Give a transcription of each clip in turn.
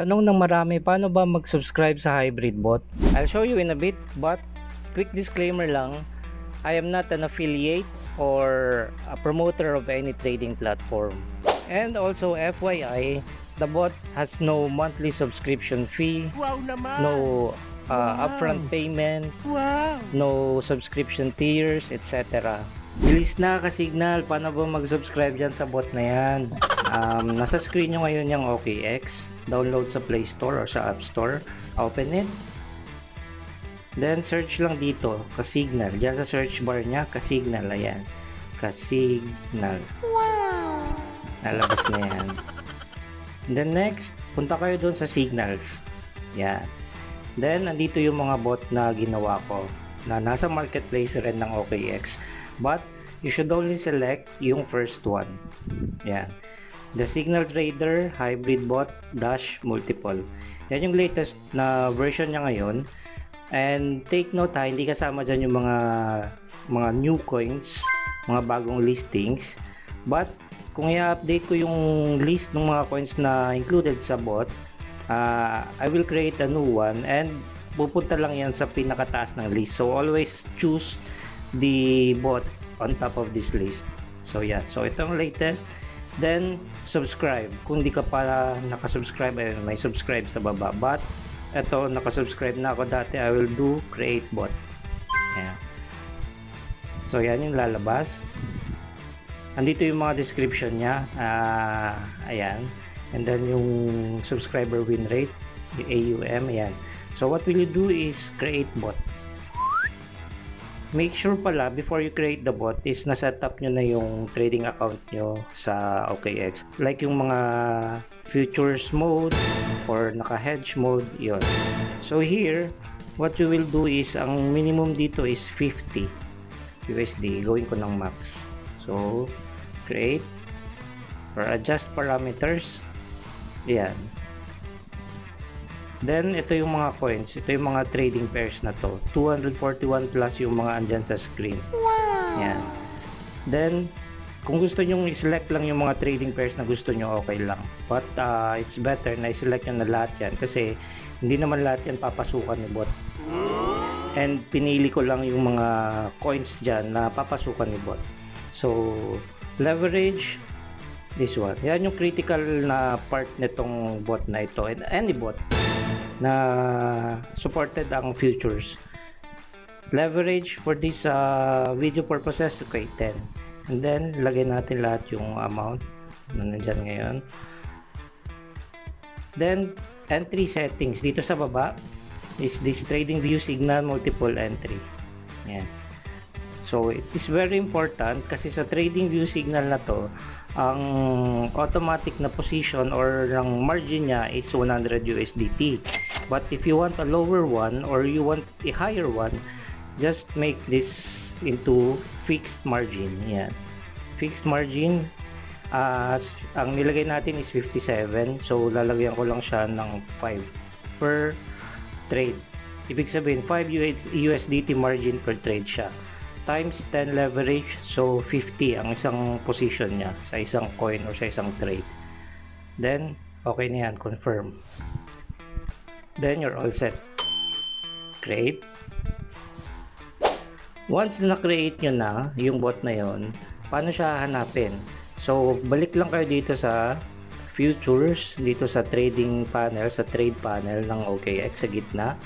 Tanong ng marami, paano ba mag-subscribe sa hybrid bot? I'll show you in a bit, but quick disclaimer lang, I am not an affiliate or a promoter of any trading platform. And also FYI, the bot has no monthly subscription fee, no upfront payment, no subscription tiers, etc. Bilis na ka-signal, paano ba mag-subscribe dyan sa bot na yan? Nasa screen nyo ngayon yung OKX. Download sa Play Store or sa App Store. Open it. Then search lang dito, ka-signal. Diyan sa search bar nya, ka-signal. Ayan. Ka-signal. Wow! Nalabas na yan. Then next, punta kayo doon sa signals. Yan. Then, andito yung mga bot na ginawa ko na nasa marketplace rin ng OKX. But, you should only select yung first one. Yan. The Signal Trader Hybrid Bot Dash Multiple. Yan yung latest na version niya ngayon. And take note ha, hindi kasama dyan yung mga new coins, mga bagong listings. But, kung i-update ko yung list ng mga coins na included sa bot, I will create a new one and pupunta lang yan sa pinakataas ng list. So always choose the bot on top of this list. So yeah, so itong latest. Then subscribe. Kung di ka pa nakasubscribe, ayun, may subscribe sa baba. But ito, nakasubscribe na ako dati. I will do create bot. Ayan. So yan yung lalabas. Andito yung mga description niya. Ayan. And then yung subscriber win rate, yung AUM, ayan. So what will you do is create bot. Make sure pala before you create the bot is na-set up nyo na yung trading account nyo sa OKX. Like yung mga futures mode or naka-hedge mode, yon. So here, what you will do is, ang minimum dito is 50 USD. Gawin ko ng max. So, create or adjust parameters. Yan. Then, ito yung mga coins. Ito yung mga trading pairs na to. 241 plus yung mga andyan sa screen. Wow! Yan. Then, kung gusto nyo i-select lang yung mga trading pairs na gusto nyo, okay lang. But, it's better na i-select nyo na lahat yan. Kasi, hindi naman lahat yan papasukan ni bot. And, pinili ko lang yung mga coins dyan na papasukan ni bot. So, leverage, this one. Yan yung critical na part nitong bot na ito. And any bot na supported ang futures. Leverage for this video purposes, okay, 10. And then, lagay natin lahat yung amount na nandyan ngayon. Then, entry settings. Dito sa baba is this trading view signal multiple entry. Yan. So, it is very important kasi sa trading view signal na to, ang automatic na position or ang margin niya is 100 USDT. But if you want a lower one or you want a higher one, just make this into fixed margin. Yan. Fixed margin, ang nilagay natin is 57. So, lalagyan ko lang siya ng 5 per trade. Ibig sabihin, 5 USDT margin per trade siya. Times 10 leverage, so 50 ang isang position niya sa isang coin or sa isang trade. Then, okay na yan, confirm. Then, you're all set. Create. Once na-create nyo na yung bot na yon, paano siya hanapin? So, balik lang kayo dito sa futures, dito sa trading panel, sa trade panel ng OKX sa gitna,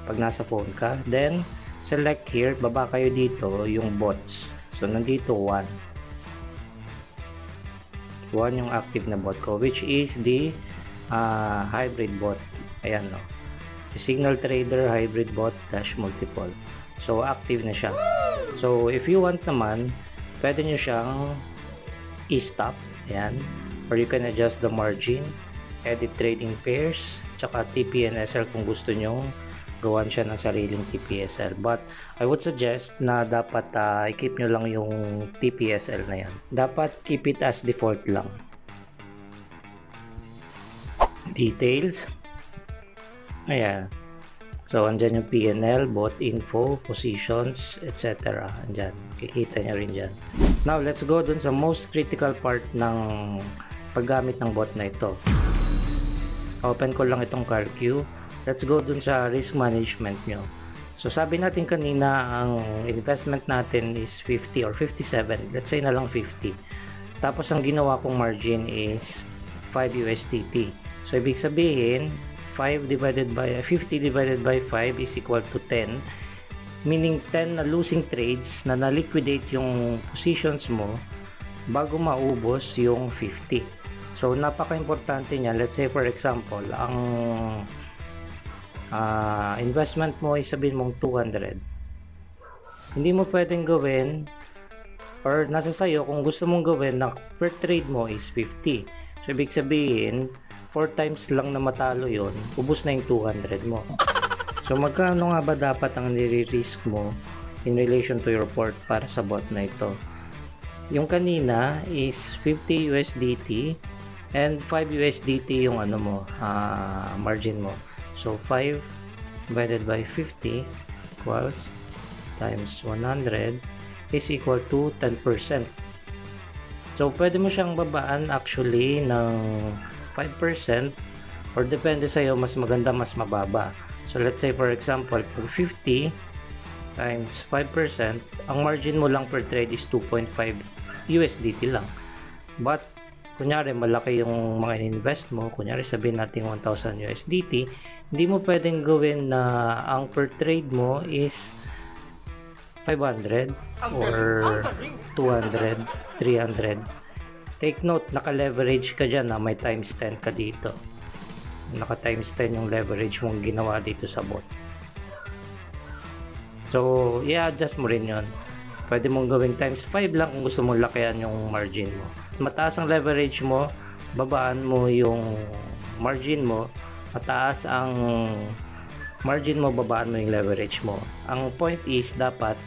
pag nasa phone ka. Then, select here, baba kayo dito yung bots. So, nandito 1. 1 yung active na bot ko, which is the hybrid bot. Ayan, no. The Signal Trader Hybrid Bot Dash Multiple. So, active na siya. So, if you want naman, pwede nyo siyang i-stop. Ayan. Or you can adjust the margin, edit trading pairs, tsaka TP&SL kung gusto nyo gawan siya ng sariling TP/SL. But I would suggest na dapat i-keep nyo lang yung TP/SL na yan. Dapat keep it as default lang. Details. Ayan. So, andyan yung PNL, bot info, positions, etc. Andyan. Kikita nyo rin dyan. Now, let's go dun sa most critical part ng paggamit ng bot na ito. Open ko lang itong CalQ. Let's go dun sa risk management nyo. So sabi natin kanina ang investment natin is 50 or 57. Let's say na lang 50. Tapos ang ginawa kong margin is 5 USDT. So ibig sabihin 50 divided by 5 is equal to 10. Meaning 10 na losing trades na na-liquidate yung positions mo bago maubos yung 50. So napaka-importante niya. Let's say for example, ang investment mo ay sabihin mong 200. Hindi mo pwedeng gawin or nasa sayo kung gusto mong gawin na per trade mo is 50. So ibig sabihin 4 times lang na matalo yon, ubos na yung 200 mo. So magkano nga ba dapat ang nire-risk mo in relation to your port para sa bot na ito? Yung kanina is 50 USDT and 5 USDT yung ano mo, margin mo. So 5 divided by 50 equals times 100 is equal to 10%. So pwede mo siyang babaan actually ng 5% or depende sa'yo, mas maganda, mas mababa. So let's say for example, for 50 times 5%, ang margin mo lang per trade is 2.5 USDT lang. But kunyari malaki yung mga invest mo, kunyari sabihin natin 1,000 USDT, hindi mo pwedeng gawin na ang per trade mo is 500 or 200, 300. Take note, naka-leverage ka dyan na may times 10 ka dito. Naka times 10 yung leverage mong ginawa dito sa bot. So, i-adjust mo rin yon. Pwede mong gawing times 5 lang kung gusto mong lakihan yung margin mo. Mataas ang leverage mo, babaan mo yung margin mo. Mataas ang margin mo, babaan mo yung leverage mo. Ang point is, dapat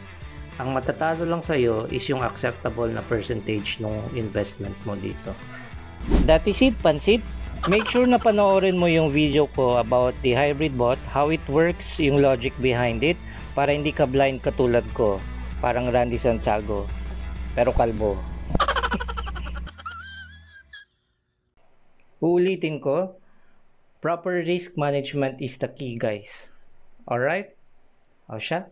ang matatalo lang sa'yo is yung acceptable na percentage ng investment mo dito. That is it, Pansit. Make sure na panoorin mo yung video ko about the hybrid bot, how it works, yung logic behind it, para hindi ka blind katulad ko. Parang Randy Santiago, pero kalbo. Uulitin ko, proper risk management is the key, guys. Alright? O siya?